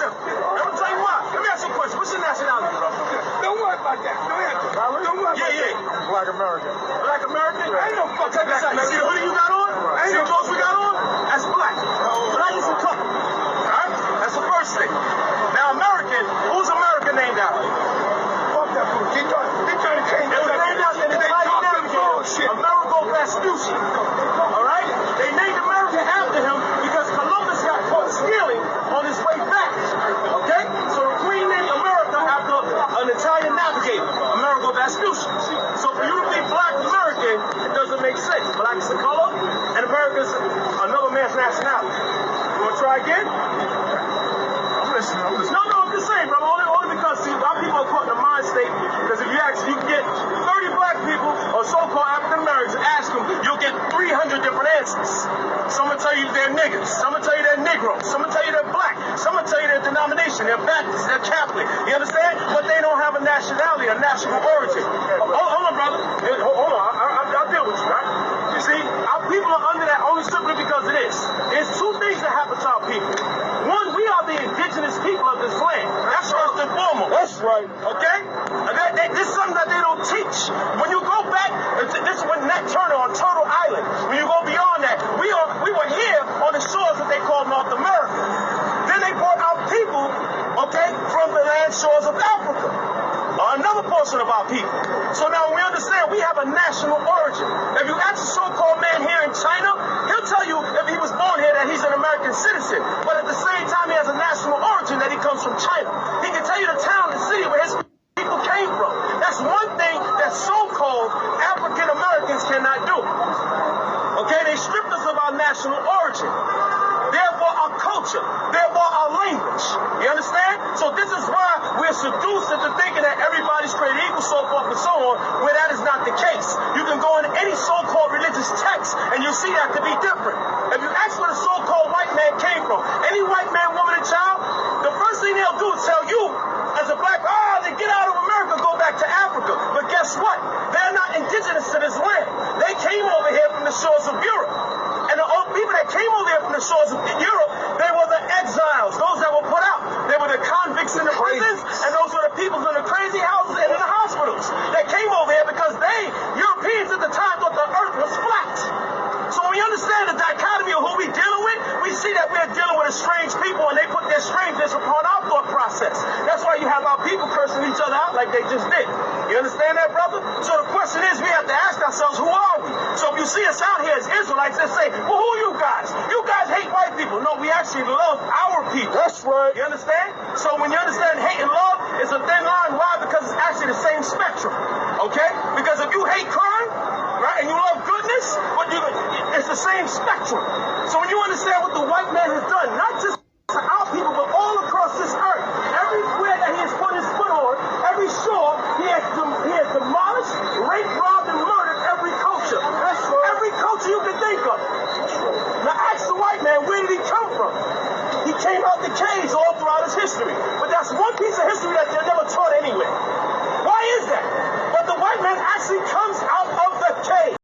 simple. I'm gonna tell you why. Let me ask you a question. What's your nationality, bro? Don't worry about that. Don't worry about that. Black American. Black American? I ain't no fucking black American. See the hoodie you got on? See the clothes we got on? That's black. Black is a couple. Alright? That's the first thing. Now, American, who's America named after? Fuck that bullshit. They trying to change it. It was named after the Amerigo Vespucci. Alright? They named America after him because Columbus got caught stealing on his way back. Okay? So the Queen named America after an Italian navigator, Amerigo Vespucci. So for you to be black American, it doesn't make sense. Black is the color, and America's another man's nationality. You want to try again? I'm listening. No, I'm just saying, brother. Only because, see, a lot of people are caught in the mind state. Because if you ask, you can get 30 black people or so-called African Americans, ask them, you'll get 300 different answers. Some will tell you they're niggas. Some will tell you they're Negroes. Some will tell you they're black. Some will tell you their denomination. They're Baptist. They're Catholic. You understand? But they don't have a nationality, a national origin. Hold on, brother. Hold on. I'll deal with you, right? You see, our people are under that only simply because of this. There's two things that happen to our people. One, we are the indigenous people of this land. That's first and foremost. That's right. Okay? This is something that they don't teach. When you go back, this is when Nat Turner on Turtle Island. When you go beyond that, we were here on the shores that they call North America. Then they brought our people, okay, from the land shores of Africa. Another portion of our people. So now we understand we have a national origin. If you ask a so-called man here in China, he'll tell you if he was born here that he's an American citizen. But at the same time, he has a national origin that he comes from China. He can tell you the town and city where his people came from. That's one thing that so-called African Americans cannot do. Okay, they stripped us of our national origin. Therefore, our culture. Therefore, our language. You understand? So this is why we're seduced into thinking that everybody's created equal, so forth and so on, where that is not the case. You can go in any so-called religious text, and you'll see that to be different. If you ask where the so-called white man came from, any white man, woman, and child, the first thing they'll do is tell you, as a black, they get out of America, go back to Africa. But guess what? They're not indigenous to this land. They came over here from the shores of Europe. And the old people that came over here from the shores of Europe, they were the exiles, those that were put out. They were the convicts in the prisons, and those were the people in the crazy houses and in the hospitals that came over here because Europeans at the time, thought the earth was flat. So when we understand the dichotomy of who we're dealing with, we see that we're dealing with a strange people, and they put their strangeness upon our thought process. That's why you have our people cursing each other out like they just did. You understand that, brother? So the question is, we have to ask ourselves, who are we? So if you see us out here as Israelites, let's say, well, who are you guys? You guys hate white people. No, we actually love our people. That's right. You understand? So when you understand hate and love, it's a thin line. Why? Because it's actually the same spectrum. Okay? Because if you hate crime, right, and you love goodness, it's the same spectrum. So when you understand what the white man has done, not just to our people, but all across this earth, everywhere that he has put his foot on, every shore, he has demolished, raped, robbed, and murdered every culture. Every culture you can think of. Now ask the white man, where did he come from? He came out the caves all throughout his history. But that's one piece of history that they're never taught anyway. Why is that? But the white man actually comes out of the cave.